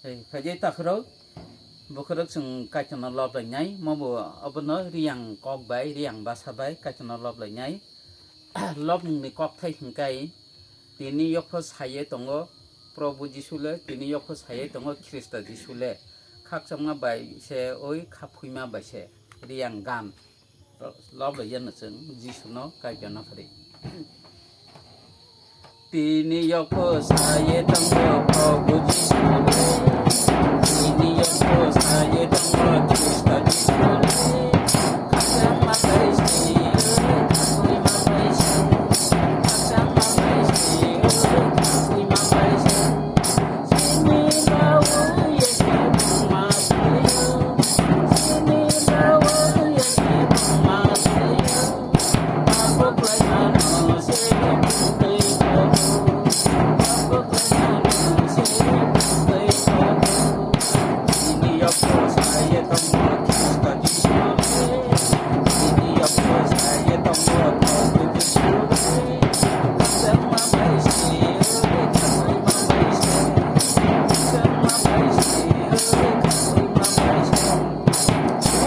Phải dây ta khởi bộ khởi sừng cái cho nó lọp lại nháy mà bộ ở bên đó riêng con bé riêng ba sa bé cái cho nó lọp lại nháy lọp này cọp thay hình cái thì ni yok phật hay tông go Prabhu Jisule thì ni yok phật hay tông go Krista Jisule khác trong mà bài xe ối khắp phui mà bài xe riêng gan lọp lại dân là sừng Jisu nó cái cho nó phải thì ni yok phật hay tông go Prabhu Jisule ini yang ko saya tong Krista Jisule kasang mabaisi kui mabaisi kasang mabaisi kui mabaisi sini bawa ya sebung mabaisi sini bawa ya sebung mabaisi apa kelana sebung teko apa kelana sebung teko saya tong Krista Jisule ini apa saya tong Krista Jisule sama baisi kasih mabaisi sama baisi kasih mabaisi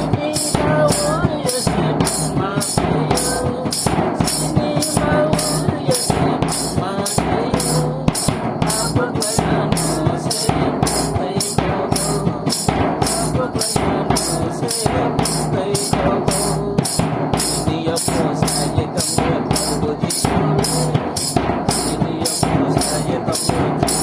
ini bawa ya sebung mabaisi ini bawa ya sebung mabaisi apa kelana sebung teko saya tong